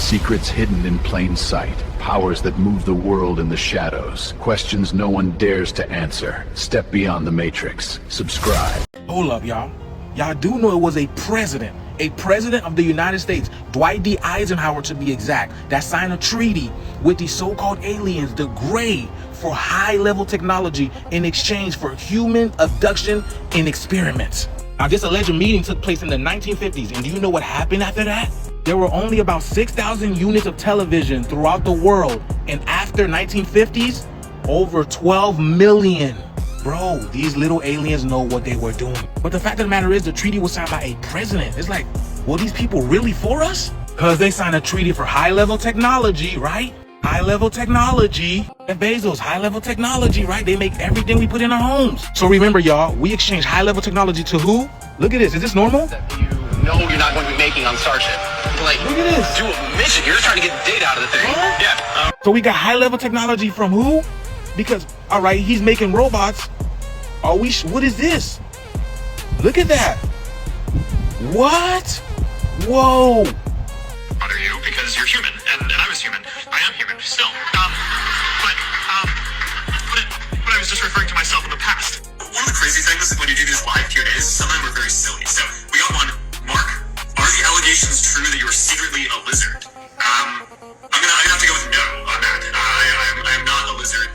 Secrets hidden in plain sight. Powers that move the world in the shadows. Questions no one dares to answer. Step beyond the matrix. Subscribe. Hold up, y'all. Y'all do know it was a president of the United States, Dwight D. Eisenhower to be exact, that signed a treaty with the so-called aliens, the Gray, for high-level technology in exchange for human abduction and experiments. Now, this alleged meeting took place in the 1950s, and do you know what happened after that? There were only about 6,000 units of television throughout the world, and after 1950s, over 12 million. Bro, these little aliens know what they were doing. But the fact of the matter is, the treaty was signed by a president. It's like, were these people really for us? Because they signed a treaty for high-level technology, right? High-level technology. Jeff Bezos, high-level technology, right? They make everything we put in our homes. So remember, y'all, we exchange high-level technology to who? Look at this. Is this normal? That you know you're not going to be making on Starship. Like, look at this. Do a mission. You're just trying to get the data out of the thing. What? Yeah. So we got high-level technology from who? Because, all right, he's making robots. What is this? Look at that. What? Whoa. Bother you because you're human, and I was human. I am human still. But I was just referring to myself in the past. One of the crazy things is when you do these live Q&As, some of them are very silly. So we got one. Mark, are the allegations true that you are secretly a lizard? I'm gonna have to go with no on that. I am not a lizard.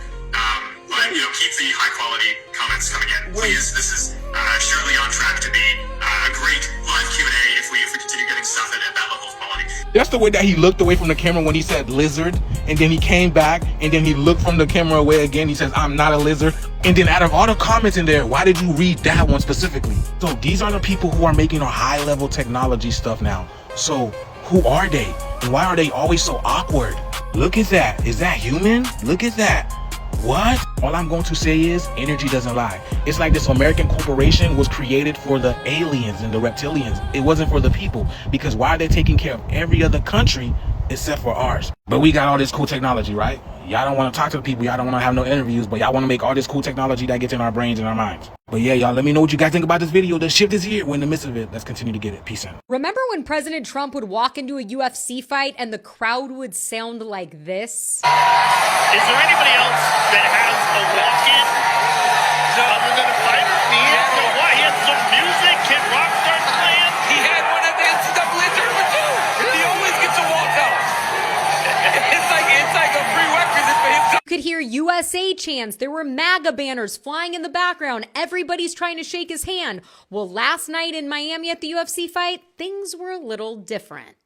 But keep the high quality comments coming in, please. This is surely on track to be a great live Q&A if we continue getting stuff at that level of quality. That's the way that he looked away from the camera when he said lizard, and then he came back, and then he looked from the camera away again. He says, I'm not a lizard. And then out of all the comments in there, why did you read that one specifically? So these are the people who are making our high-level technology stuff now. So who are they? And why are they always so awkward? Look at that. Is that human? Look at that. What? All I'm going to say is energy doesn't lie. It's like this American corporation was created for the aliens and the reptilians. It wasn't for the people, because why are they taking care of every other country except for ours? But we got all this cool technology, right? Y'all don't want to talk to the people. Y'all don't want to have no interviews, but y'all want to make all this cool technology that gets in our brains and our minds. But yeah, y'all, let me know what you guys think about this video. The shift is here. We're in the midst of it. Let's continue to get it. Peace out. Remember when President Trump would walk into a UFC fight and the crowd would sound like this? Is there anybody else that has a walk-in other than a fighter? Me? So what? He had some music, Kid Rock starts playing. He had one at the NCAA tournament too. He always gets a walk-out. It's like a prerequisite for him. You could hear USA chants. There were MAGA banners flying in the background. Everybody's trying to shake his hand. Well, last night in Miami at the UFC fight, things were a little different.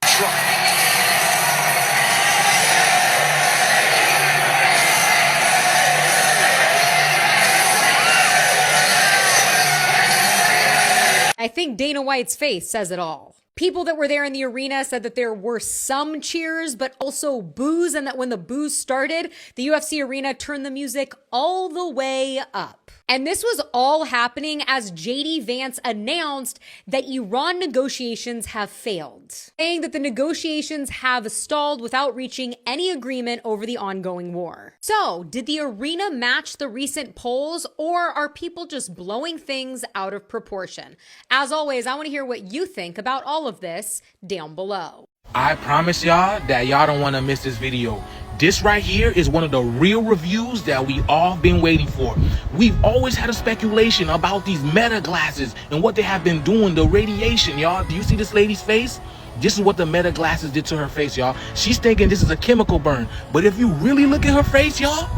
I think Dana White's face says it all. People that were there in the arena said that there were some cheers, but also boos, and that when the boos started, the UFC arena turned the music all the way up. And this was all happening as JD Vance announced that Iran negotiations have failed, saying that the negotiations have stalled without reaching any agreement over the ongoing war. So, did the arena match the recent polls, or are people just blowing things out of proportion? As always, I want to hear what you think about all of this down below. I promise y'all that y'all don't want to miss this video. This right here is one of the real reviews that we all been waiting for. We've always had a speculation about these meta glasses and what they have been doing, the radiation, y'all. Do you see this lady's face? This is what the meta glasses did to her face, y'all. She's thinking this is a chemical burn. But if you really look at her face, y'all,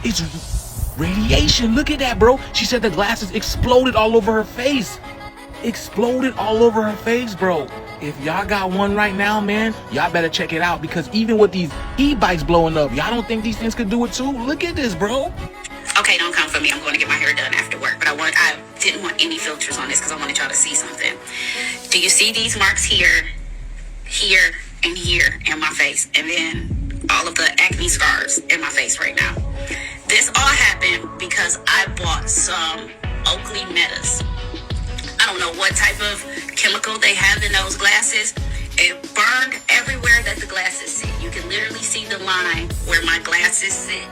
it's radiation. Look at that, bro. She said the glasses exploded all over her face. Exploded all over her face, bro. If y'all got one right now, man, y'all better check it out, because even with these e-bikes blowing up, y'all don't think these things could do it too? Look at this, bro. Okay, don't come for me. I'm going to get my hair done after work, but I didn't want any filters on this because I wanted y'all to see something. Do you see these marks here, here, and here in my face, and then all of the acne scars in my face right now? This all happened because I bought some Oakley Metas. I don't know what type of chemical they have in those glasses. It burned everywhere that the glasses sit. You can literally see the line where my glasses sit.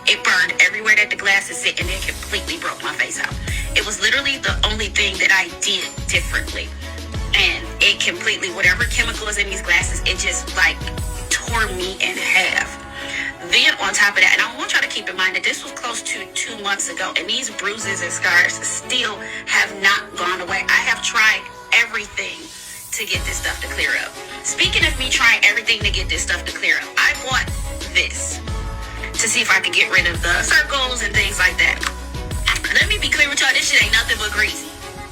It burned everywhere that the glasses sit, and it completely broke my face out. It was literally the only thing that I did differently. And it completely, whatever chemical is in these glasses, it just like tore me in half. Then on top of that, and I want y'all to keep in mind that this was close to 2 months ago, and these bruises and scars still have not gone away. I have tried everything to get this stuff to clear up. Speaking of me trying everything to get this stuff to clear up, I want this to see if I can get rid of the circles and things like that. Let me be clear with y'all, this shit ain't nothing but greasy.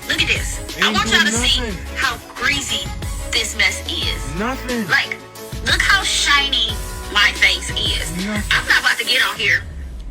Look at this. I want y'all to see how greasy this mess is. Nothing. Like, look how shiny my face is. I'm not about to get on here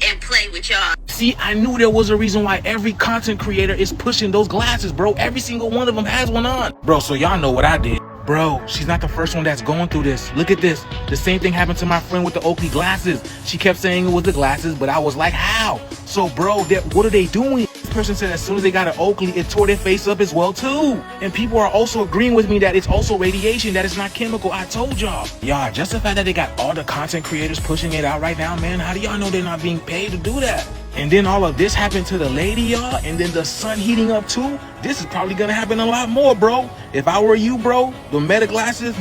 and play with y'all. See, I knew there was a reason why every content creator is pushing those glasses, bro. Every single one of them has one on. Bro, so y'all know what I did. Bro, she's not the first one that's going through this. Look at this. The same thing happened to my friend with the Oakley glasses. She kept saying it was the glasses, but I was like, how? So, bro, what are they doing? This person said as soon as they got an Oakley, it tore their face up as well, too. And people are also agreeing with me that it's also radiation, that it's not chemical. I told y'all. Y'all, just the fact that they got all the content creators pushing it out right now, man, how do y'all know they're not being paid to do that? And then all of this happened to the lady, y'all, and then the sun heating up too. This is probably gonna happen a lot more, bro. If I were you, bro, the meta glasses,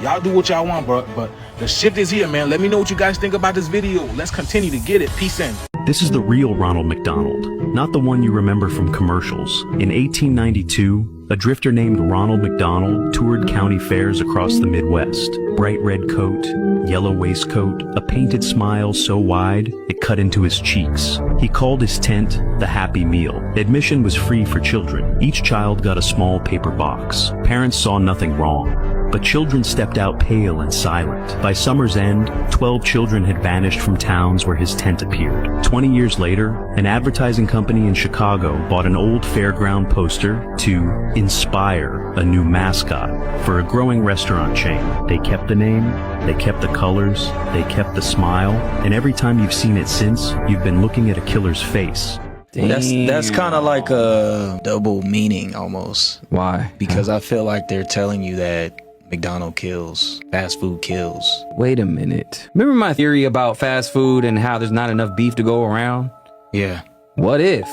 y'all do what y'all want, bro. But the shift is here, man. Let me know what you guys think about this video. Let's continue to get it. Peace in. This is the real Ronald McDonald, not the one you remember from commercials. In 1892, a drifter named Ronald McDonald toured county fairs across the Midwest. Bright red coat, yellow waistcoat, a painted smile so wide it cut into his cheeks. He called his tent the Happy Meal. Admission was free for children. Each child got a small paper box. Parents saw nothing wrong, but children stepped out pale and silent. By summer's end, 12 children had vanished from towns where his tent appeared. 20 years later, an advertising company in Chicago bought an old fairground poster to inspire a new mascot for a growing restaurant chain. They kept the name, they kept the colors, they kept the smile, and every time you've seen it since, you've been looking at a killer's face. That's kind of like a double meaning almost. Why? Because I feel like they're telling you that McDonald's kills, fast food kills. Wait a minute. Remember my theory about fast food and how there's not enough beef to go around? Yeah. What if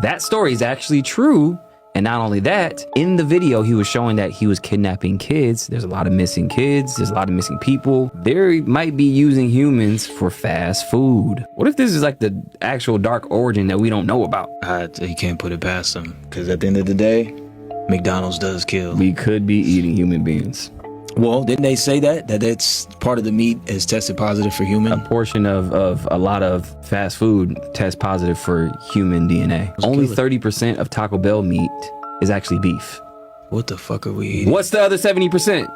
that story is actually true? And not only that, in the video, he was showing that he was kidnapping kids. There's a lot of missing kids. There's a lot of missing people. They might be using humans for fast food. What if this is like the actual dark origin that we don't know about? You can't put it past them. Because at the end of the day, McDonald's does kill. We could be eating human beings. Well, didn't they say that it's part of the meat is tested positive for human? A portion of a lot of fast food tests positive for human DNA. Only 30% of Taco Bell meat is actually beef. What the fuck are we eating? What's the other 70%?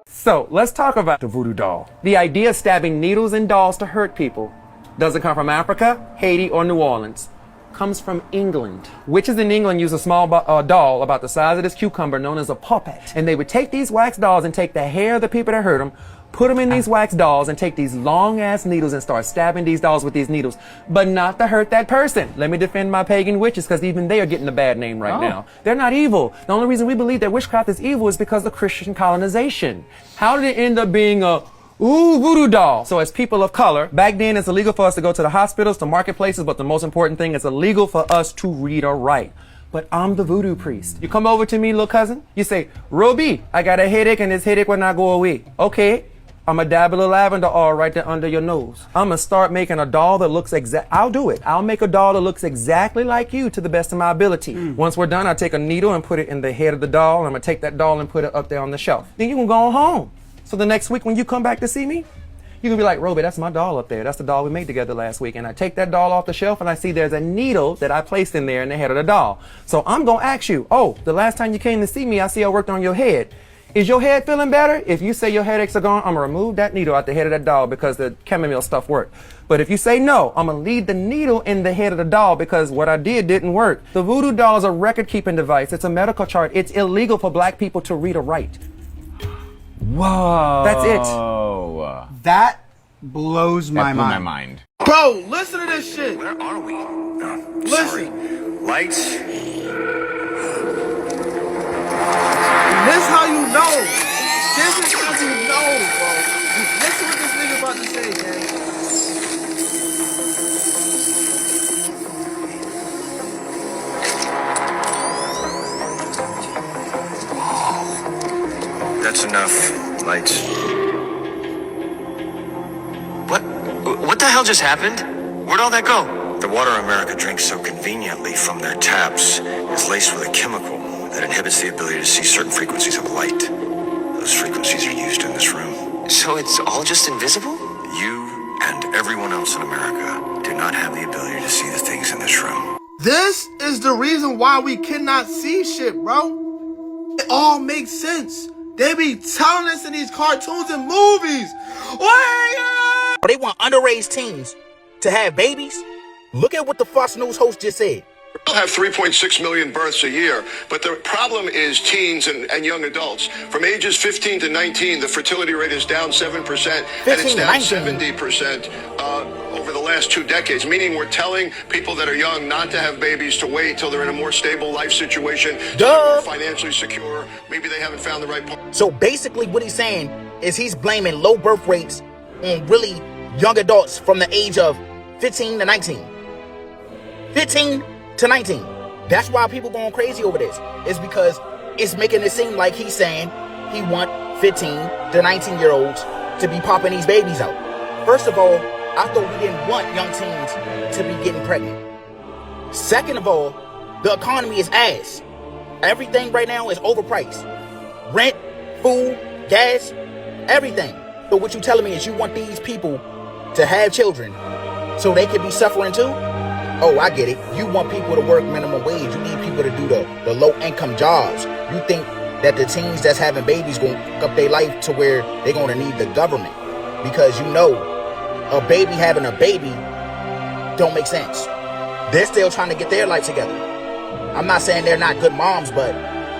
So let's talk about the voodoo doll. The idea of stabbing needles in dolls to hurt people doesn't come from Africa, Haiti, or New Orleans. Comes from England. Witches in England use a small doll about the size of this cucumber known as a puppet. And they would take these wax dolls and take the hair of the people that hurt them, put them in these wax dolls and take these long ass needles and start stabbing these dolls with these needles, but not to hurt that person. Let me defend my pagan witches because even they are getting a bad name right now. They're not evil. The only reason we believe that witchcraft is evil is because of Christian colonization. How did it end up being a voodoo doll? So as people of color, back then it's illegal for us to go to the hospitals, to marketplaces, but the most important thing, it's illegal for us to read or write. But I'm the voodoo priest. You come over to me, little cousin, you say, Ruby, I got a headache and this headache will not go away. Okay, I'm gonna dab a little lavender oil right there under your nose. I'm gonna start making a doll that looks I'll do it. I'll make a doll that looks exactly like you to the best of my ability. Once we're done, I'll take a needle and put it in the head of the doll. I'm gonna take that doll and put it up there on the shelf. Then you can go home. So the next week when you come back to see me, you can be like, Roby, that's my doll up there. That's the doll we made together last week. And I take that doll off the shelf and I see there's a needle that I placed in there in the head of the doll. So I'm going to ask you, the last time you came to see me, I see I worked on your head. Is your head feeling better? If you say your headaches are gone, I'm going to remove that needle out the head of that doll because the chamomile stuff worked. But if you say no, I'm going to leave the needle in the head of the doll because what I did didn't work. The voodoo doll is a record-keeping device. It's a medical chart. It's illegal for black people to read or write. Whoa. That's it. That blows my mind. Bro, listen to this shit. Where are we? Listen. Lights. This how you know. This is how you know, bro. Listen what this nigga about to say, man. That's enough. Lights. the hell just happened? Where'd all that go? The water America drinks so conveniently from their taps is laced with a chemical that inhibits the ability to see certain frequencies of light. Those frequencies are used in this room. So it's all just invisible? You and everyone else in America do not have the ability to see the things in this room. This is the reason why we cannot see shit, bro. It all makes sense. They be telling us in these cartoons and movies. They want underage teens to have babies. Look at what the Fox News host just said. We'll have 3.6 million births a year, but the problem is teens and young adults. From ages 15 to 19, the fertility rate is down 7%, and it's down 70% over the last 2 decades, meaning we're telling people that are young not to have babies, to wait till they're in a more stable life situation, more financially secure. Maybe they haven't found the right partner. So basically what he's saying is he's blaming low birth rates on really young adults from the age of 15 to 19. 15 to 19. That's why people going crazy over this. It's because it's making it seem like he's saying he want 15 to 19 year olds to be popping these babies out. First of all, I thought we didn't want young teens to be getting pregnant. Second of all, the economy is ass. Everything right now is overpriced. Rent, food, gas, everything. So what you telling me is you want these people to have children so they could be suffering too? Oh, I get it. You want people to work minimum wage. You need people to do the low-income jobs. You think that the teens that's having babies going to up their life to where they're going to need the government. Because you know, a baby having a baby don't make sense. They're still trying to get their life together. I'm not saying they're not good moms, but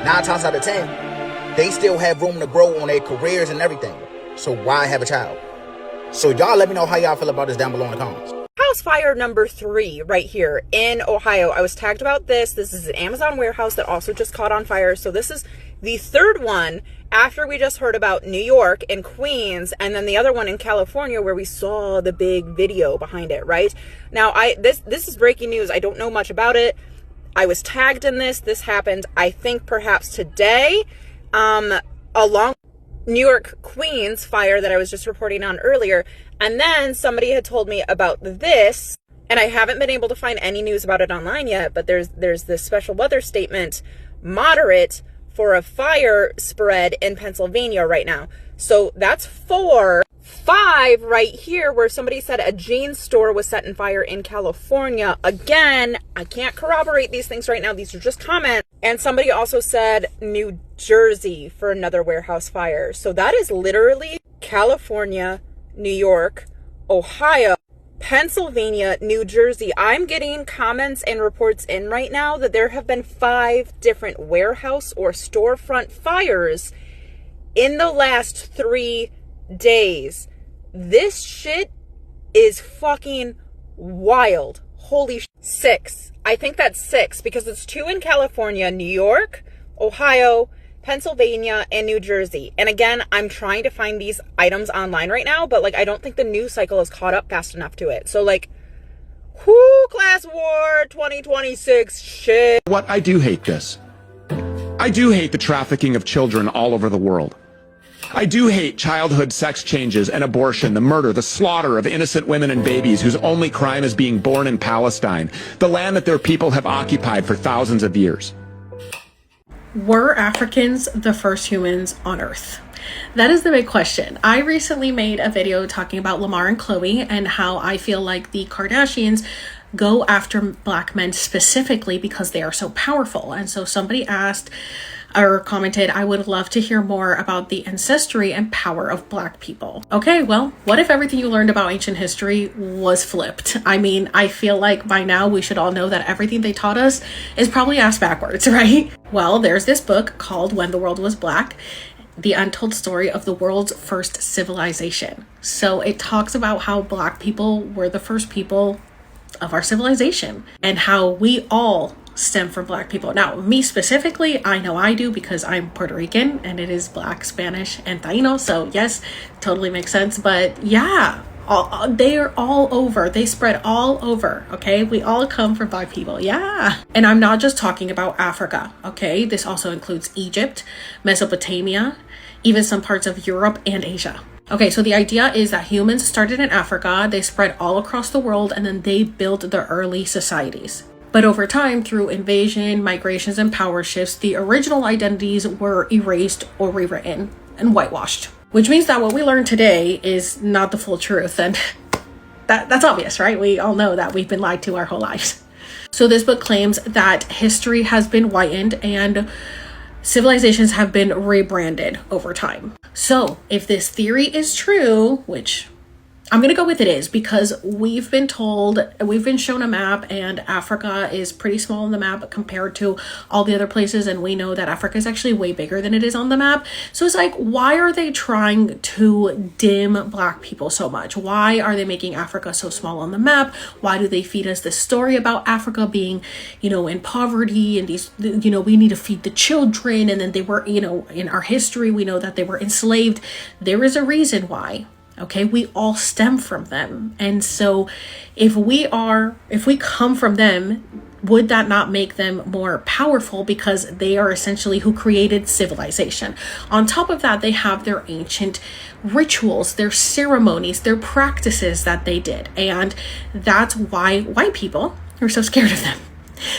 9 times out of 10, they still have room to grow on their careers and everything. So why have a child? So y'all let me know how y'all feel about this down below in the comments. House fire number 3 right here in Ohio. I was tagged about this. This is an Amazon warehouse that also just caught on fire. So this is the 3rd one after we just heard about New York and Queens, and then the other one in California where we saw the big video behind it, right? Now, this is breaking news. I don't know much about it. I was tagged in this. This happened, I think, perhaps today, along New York Queens fire that I was just reporting on earlier. And then somebody had told me about this, and I haven't been able to find any news about it online yet, but there's this special weather statement, moderate, for a fire spread in Pennsylvania right now. So that's 4. 5 right here where somebody said a jeans store was set in fire in California. Again, I can't corroborate these things right now. These are just comments. And somebody also said New Jersey for another warehouse fire. So that is literally California, New York, Ohio, Pennsylvania, New Jersey. I'm getting comments and reports in right now that there have been 5 different warehouse or storefront fires in the last 3 days. This shit is fucking wild. Holy shit. 6. I think that's 6 because it's 2 in California, New York, Ohio, Pennsylvania, and New Jersey. And again, I'm trying to find these items online right now, but like I don't think the news cycle is caught up fast enough to it. So like, whoo, class war 2026 shit. What? I do hate this. I do hate the trafficking of children all over the world. I do hate childhood sex changes and abortion, the murder, the slaughter of innocent women and babies whose only crime is being born in Palestine, the land that their people have occupied for thousands of years. Were Africans the first humans on Earth? That is the big question. I recently made a video talking about Lamar and Chloe and how I feel like the Kardashians go after black men specifically because they are so powerful. And so somebody asked or commented, I would love to hear more about the ancestry and power of black people. Okay, well, what if everything you learned about ancient history was flipped? I mean, I feel like by now we should all know that everything they taught us is probably ass backwards, right? Well, there's this book called When the World Was Black, the untold story of the world's first civilization. So it talks about how black people were the first people of our civilization and how we all stem from black people. Now, me specifically, I know I do because I'm Puerto Rican and it is Black, Spanish, and Taino. So yes, totally makes sense. But yeah, they are all over. They spread all over. Okay, we all come from black people. Yeah, and I'm not just talking about Africa. Okay, this also includes Egypt, Mesopotamia, even some parts of Europe and Asia. Okay, so the idea is that humans started in Africa, they spread all across the world, and then they built the early societies. But over time, through invasion, migrations, and power shifts, the original identities were erased or rewritten and whitewashed. Which means that what we learn today is not the full truth. And that's obvious, right? We all know that we've been lied to our whole lives. So this book claims that history has been whitened and civilizations have been rebranded over time. So if this theory is true, which I'm going to go with it is, because we've been shown a map and Africa is pretty small on the map compared to all the other places. And we know that Africa is actually way bigger than it is on the map. So it's like, why are they trying to dim Black people so much? Why are they making Africa so small on the map? Why do they feed us this story about Africa being, in poverty and these, we need to feed the children. And then they were, in our history, we know that they were enslaved. There is a reason why. Okay, we all stem from them. And so if we come from them, would that not make them more powerful because they are essentially who created civilization? On top of that, they have their ancient rituals, their ceremonies, their practices that they did. And that's why white people are so scared of them.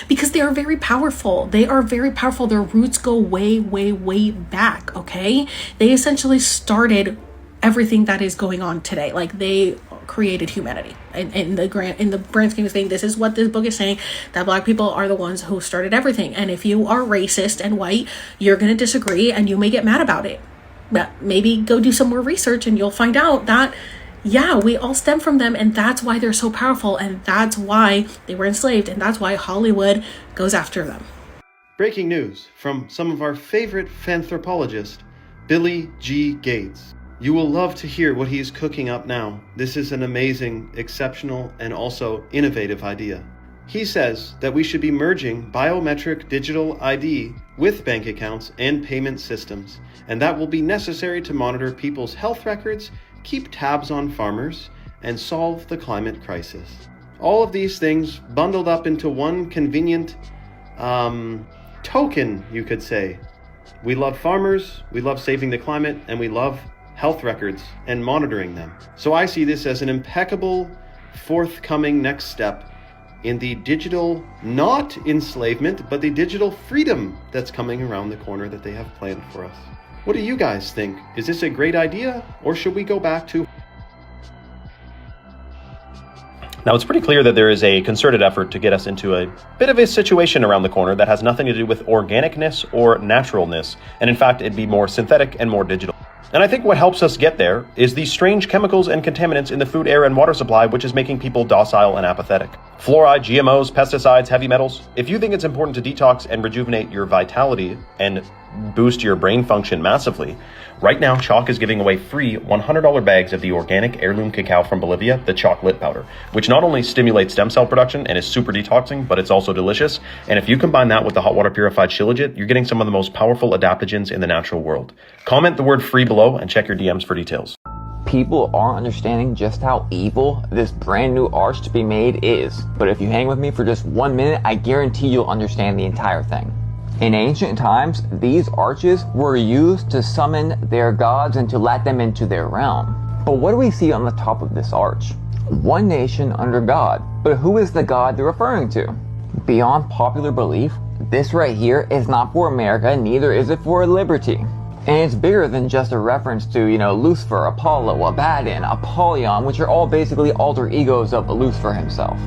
Because they are very powerful. They are very powerful. Their roots go way, way, way back, okay? They essentially started everything that is going on today. Like, they created humanity in the grand scheme of things. This is what this book is saying, that Black people are the ones who started everything. And if you are racist and white, you're going to disagree and you may get mad about it. But maybe go do some more research and you'll find out that, yeah, we all stem from them, and that's why they're so powerful, and that's why they were enslaved, and that's why Hollywood goes after them. Breaking news from some of our favorite fanthropologist, Billy G. Gates. You will love to hear what he is cooking up now. This is an amazing, exceptional, and also innovative idea. He says that we should be merging biometric digital ID with bank accounts and payment systems, and that will be necessary to monitor people's health records, keep tabs on farmers, and solve the climate crisis. All of these things bundled up into one convenient token, you could say. We love farmers, we love saving the climate, and we love health records and monitoring them. So I see this as an impeccable forthcoming next step in the digital, not enslavement, but the digital freedom that's coming around the corner that they have planned for us. What do you guys think? Is this a great idea, or should we go back to... Now, it's pretty clear that there is a concerted effort to get us into a bit of a situation around the corner that has nothing to do with organicness or naturalness, and in fact, it'd be more synthetic and more digital. And I think what helps us get there is the strange chemicals and contaminants in the food, air, and water supply, which is making people docile and apathetic. Fluoride, GMOs, pesticides, heavy metals. If you think it's important to detox and rejuvenate your vitality and boost your brain function massively, right now Chalk is giving away free $100 bags of the organic heirloom cacao from Bolivia, the chocolate powder, which not only stimulates stem cell production and is super detoxing, but it's also delicious. And if you combine that with the hot water purified shilajit, you're getting some of the most powerful adaptogens in the natural world. Comment the word free below and check your DMs for details. People aren't understanding just how evil this brand new arch to be made is. But if you hang with me for just 1 minute, I guarantee you'll understand the entire thing. In ancient times, these arches were used to summon their gods and to let them into their realm. But what do we see on the top of this arch? One nation under God. But who is the God they're referring to? Beyond popular belief, this right here is not for America, neither is it for liberty. And it's bigger than just a reference to, Lucifer, Apollo, Abaddon, Apollyon, which are all basically alter egos of Lucifer himself.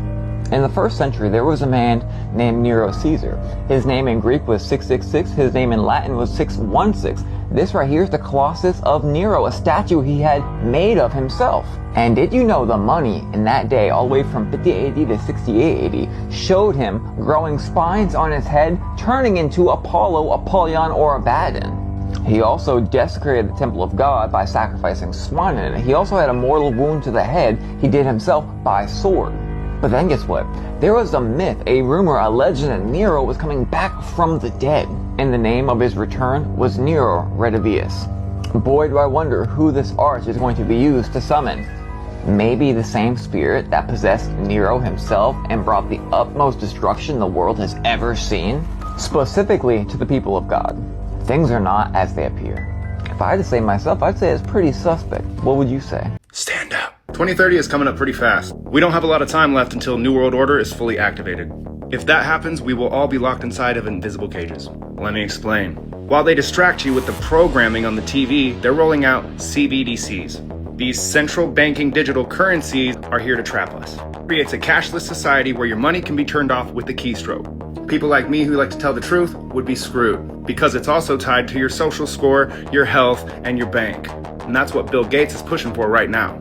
In the 1st century, there was a man named Nero Caesar. His name in Greek was 666, his name in Latin was 616. This right here is the Colossus of Nero, a statue he had made of himself. And did you know the money in that day, all the way from 50 AD to 68 AD, showed him growing spines on his head, turning into Apollo, Apollyon, or Abaddon. He also desecrated the temple of God by sacrificing swine in it. He also had a mortal wound to the head he did himself by sword. But then guess what? There was a myth, a rumor, a legend that Nero was coming back from the dead. And the name of his return was Nero Redivivus. Boy, do I wonder who this arch is going to be used to summon. Maybe the same spirit that possessed Nero himself and brought the utmost destruction the world has ever seen? Specifically to the people of God. Things are not as they appear. If I had to say myself, I'd say it's pretty suspect. What would you say? Stand up. 2030 is coming up pretty fast. We don't have a lot of time left until New World Order is fully activated. If that happens, we will all be locked inside of invisible cages. Let me explain. While they distract you with the programming on the TV, they're rolling out CBDCs. These central banking digital currencies are here to trap us. It creates a cashless society where your money can be turned off with the keystroke. People like me who like to tell the truth would be screwed, because it's also tied to your social score, your health, and your bank. And that's what Bill Gates is pushing for right now.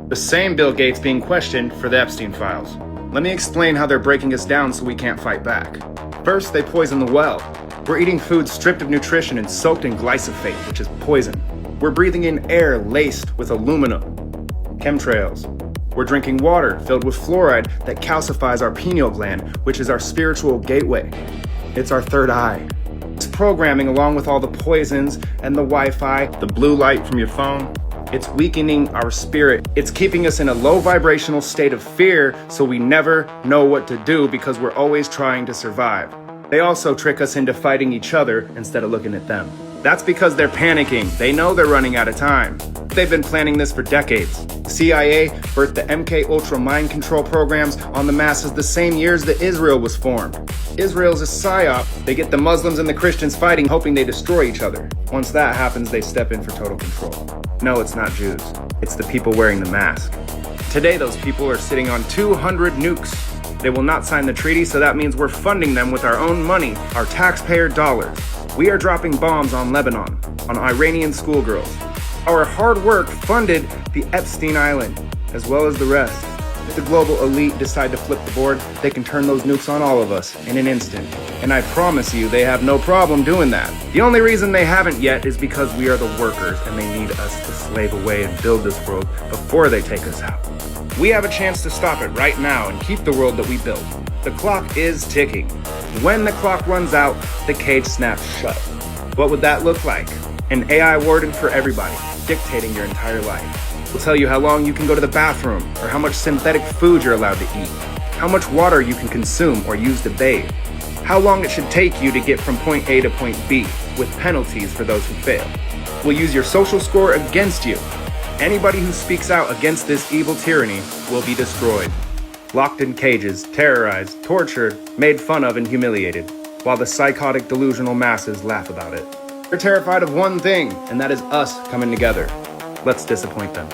The same Bill Gates being questioned for the Epstein files. Let me explain how they're breaking us down so we can't fight back. First, they poison the well. We're eating food stripped of nutrition and soaked in glyphosate, which is poison. We're breathing in air laced with aluminum, chemtrails. We're drinking water filled with fluoride that calcifies our pineal gland, which is our spiritual gateway. It's our third eye. It's programming along with all the poisons and the Wi-Fi, the blue light from your phone. It's weakening our spirit. It's keeping us in a low vibrational state of fear, so we never know what to do because we're always trying to survive. They also trick us into fighting each other instead of looking at them. That's because they're panicking. They know they're running out of time. They've been planning this for decades. CIA birthed the MK Ultra mind control programs on the masses the same years that Israel was formed. Israel's a psyop. They get the Muslims and the Christians fighting, hoping they destroy each other. Once that happens, they step in for total control. No, it's not Jews. It's the people wearing the mask. Today, those people are sitting on 200 nukes. They will not sign the treaty, so that means we're funding them with our own money, our taxpayer dollars. We are dropping bombs on Lebanon, on Iranian schoolgirls. Our hard work funded the Epstein Island, as well as the rest. If the global elite decide to flip the board, they can turn those nukes on all of us in an instant. And I promise you, they have no problem doing that. The only reason they haven't yet is because we are the workers and they need us to slave away and build this world before they take us out. We have a chance to stop it right now and keep the world that we built. The clock is ticking. When the clock runs out, the cage snaps shut. What would that look like? An AI warden for everybody, dictating your entire life. We'll tell you how long you can go to the bathroom, or how much synthetic food you're allowed to eat, how much water you can consume or use to bathe, how long it should take you to get from point A to point B, with penalties for those who fail. We'll use your social score against you. Anybody who speaks out against this evil tyranny will be destroyed. Locked in cages, terrorized, tortured, made fun of, and humiliated, while the psychotic, delusional masses laugh about it. They're terrified of one thing, and that is us coming together. Let's disappoint them.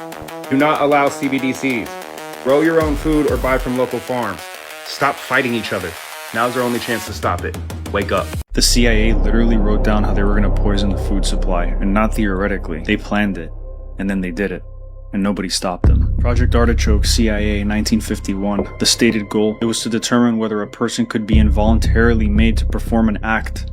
Do not allow CBDCs. Grow your own food or buy from local farms. Stop fighting each other. Now's our only chance to stop it. Wake up. The CIA literally wrote down how they were going to poison the food supply, and not theoretically. They planned it, and then they did it, and nobody stopped them. Project Artichoke, CIA, 1951. The stated goal, it was to determine whether a person could be involuntarily made to perform an act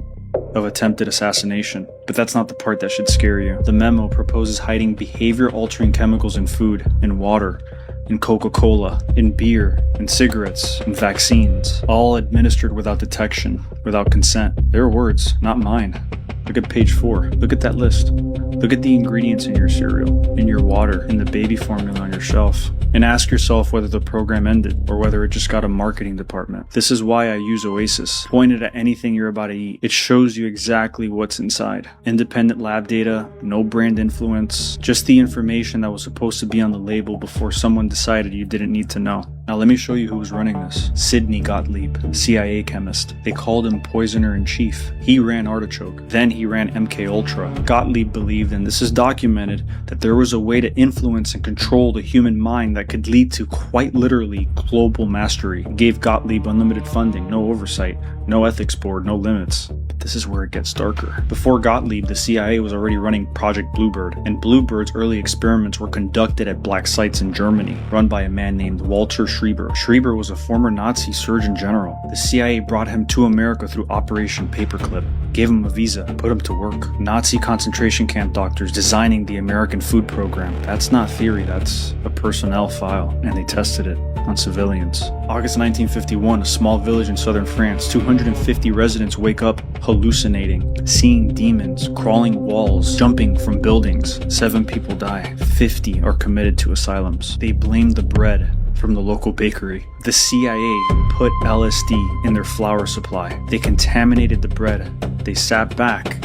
of attempted assassination. But that's not the part that should scare you. The memo proposes hiding behavior-altering chemicals in food, in water, in Coca-Cola, in beer, in cigarettes, in vaccines, all administered without detection, without consent. Their words, not mine. Look at page 4. Look at that list. Look at the ingredients in your cereal, in your water, in the baby formula on your shelf. And ask yourself whether the program ended, or whether it just got a marketing department. This is why I use Oasis. Point it at anything you're about to eat. It shows you exactly what's inside. Independent lab data, no brand influence, just the information that was supposed to be on the label before someone decided you didn't need to know. Now let me show you who was running this. Sidney Gottlieb, CIA chemist. They called him Poisoner-in-Chief. He ran Artichoke. Then he ran MK Ultra. Gottlieb believed, and this is documented, that there was a way to influence and control the human mind that could lead to quite literally global mastery. He gave Gottlieb unlimited funding, no oversight, no ethics board, no limits. But this is where it gets darker. Before Gottlieb, the CIA was already running Project Bluebird, and Bluebird's early experiments were conducted at black sites in Germany, run by a man named Walter Schreiber. Schreiber was a former Nazi Surgeon General. The CIA brought him to America through Operation Paperclip, gave him a visa, put him to work. Nazi concentration camp doctors designing the American food program. That's not theory, that's a personnel file, and they tested it on civilians. August 1951, a small village in southern France. 250 residents wake up hallucinating, seeing demons, crawling walls, jumping from buildings. 7 people die. 50 are committed to asylums. They blame the bread from the local bakery. The CIA put LSD in their flour supply. They contaminated the bread. They sat back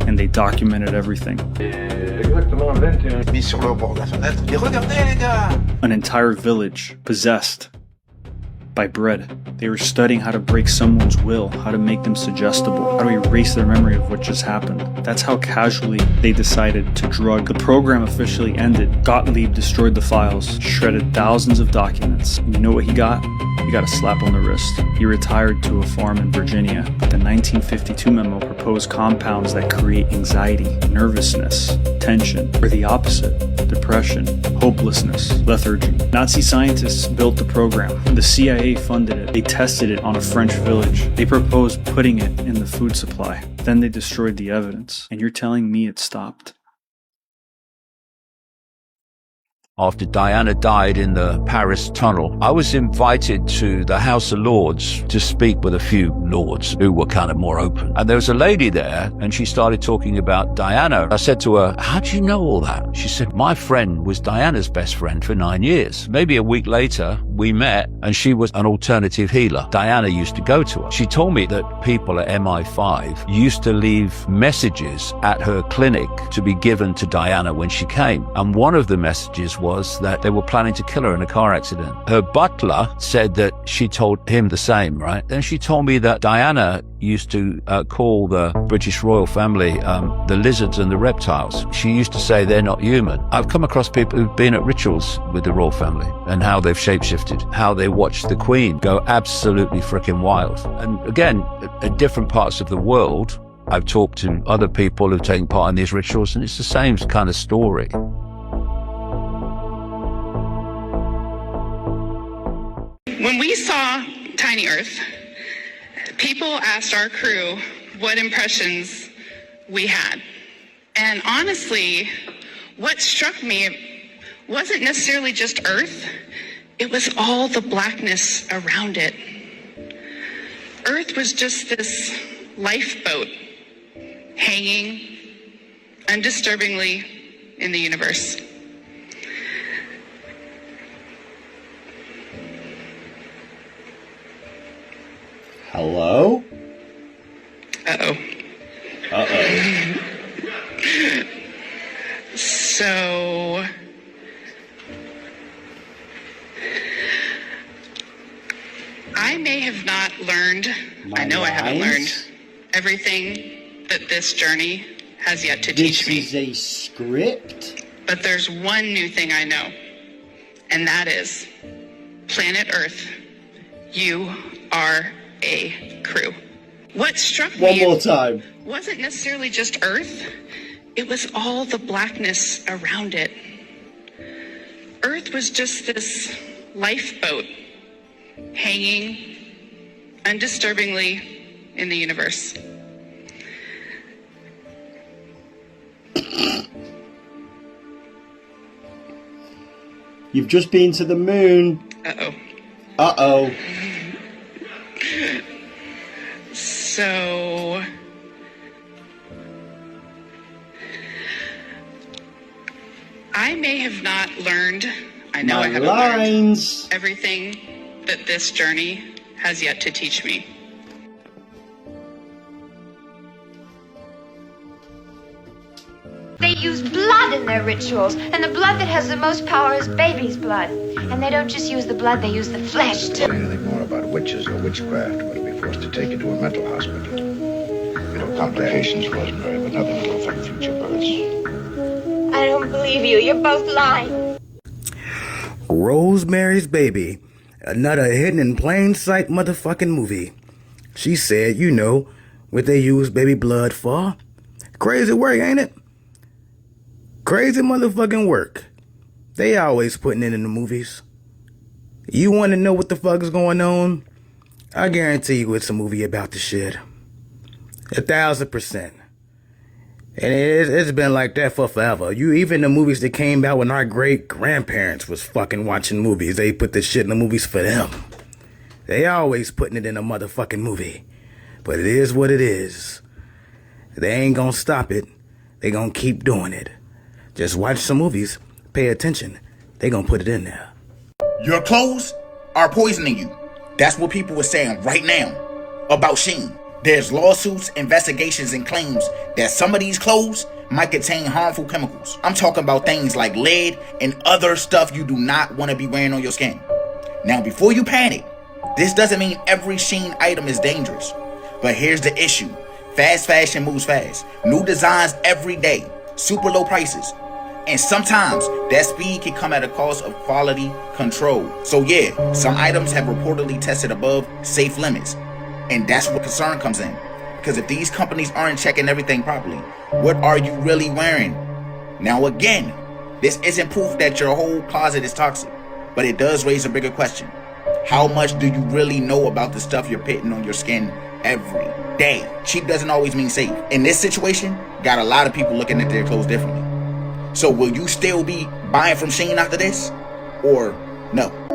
and they documented everything. An entire village possessed by bread. They were studying how to break someone's will, how to make them suggestible, how to erase their memory of what just happened. That's how casually they decided to drug. The program officially ended. Gottlieb destroyed the files, shredded thousands of documents. And you know what he got? He got a slap on the wrist. He retired to a farm in Virginia. The 1952 memo proposed compounds that create anxiety, nervousness, tension, or the opposite, depression, hopelessness, lethargy. Nazi scientists built the program. The CIA funded it. They tested it on a French village. They proposed putting it in the food supply. Then they destroyed the evidence. And you're telling me it stopped? After Diana died in the Paris tunnel, I was invited to the House of Lords to speak with a few lords who were kind of more open. And there was a lady there, and she started talking about Diana. I said to her, how do you know all that? She said, my friend was Diana's best friend for 9 years. Maybe a week later, we met, and she was an alternative healer. Diana used to go to her. She told me that people at MI5 used to leave messages at her clinic to be given to Diana when she came. And one of the messages was that they were planning to kill her in a car accident. Her butler said that she told him the same, right? Then she told me that Diana used to call the British royal family the lizards and the reptiles. She used to say they're not human. I've come across people who've been at rituals with the royal family and how they've shapeshifted, how they watched the Queen go absolutely freaking wild. And again, at different parts of the world, I've talked to other people who've taken part in these rituals, and it's the same kind of story. When we saw Tiny Earth, people asked our crew what impressions we had. And honestly, what struck me wasn't necessarily just Earth, it was all the blackness around it. Earth was just this lifeboat hanging undisturbingly in the universe. Hello? Uh-oh. Uh-oh. So, I may have not learned, I know I haven't learned everything that this journey has yet to teach me. This is a script? But there's one new thing I know, and that is, planet Earth, you are a crew. What struck me One more time. Wasn't necessarily just Earth, it was all the blackness around it. Earth was just this lifeboat hanging undisturbingly in the universe. You've just been to the moon. Uh-oh. Uh-oh. So, I may have not learned, I know I haven't learned everything that this journey has yet to teach me. They use blood in their rituals, and the blood that has the most power is baby's blood. And they don't just use the blood, they use the flesh, too. Anything more about witches or witchcraft, we'll be forced to take you to a mental hospital. You know, complications, Rosemary, but nothing will affect future births. I don't believe you. You're both lying. Rosemary's Baby. Another hidden in plain sight motherfucking movie. She said, you know, what they use baby blood for. Crazy work, ain't it? Crazy motherfucking work. They always putting it in the movies. You want to know what the fuck is going on? I guarantee you it's a movie about the shit. 1,000%. And it's been like that for forever. Even the movies that came out when our great-grandparents was fucking watching movies, they put the shit in the movies for them. They always putting it in a motherfucking movie. But it is what it is. They ain't gonna stop it. They gonna keep doing it. Just watch some movies, pay attention. They gonna put it in there. Your clothes are poisoning you. That's what people are saying right now about Sheen. There's lawsuits, investigations, and claims that some of these clothes might contain harmful chemicals. I'm talking about things like lead and other stuff you do not want to be wearing on your skin. Now, before you panic, this doesn't mean every Shein item is dangerous. But here's the issue. Fast fashion moves fast. New designs every day. Super low prices. And sometimes that speed can come at a cost of quality control. So yeah, some items have reportedly tested above safe limits. And that's where concern comes in. Because if these companies aren't checking everything properly, what are you really wearing? Now again, this isn't proof that your whole closet is toxic, but it does raise a bigger question. How much do you really know about the stuff you're putting on your skin every day? Cheap doesn't always mean safe. In this situation, got a lot of people looking at their clothes differently. So will you still be buying from Shein after this? Or no?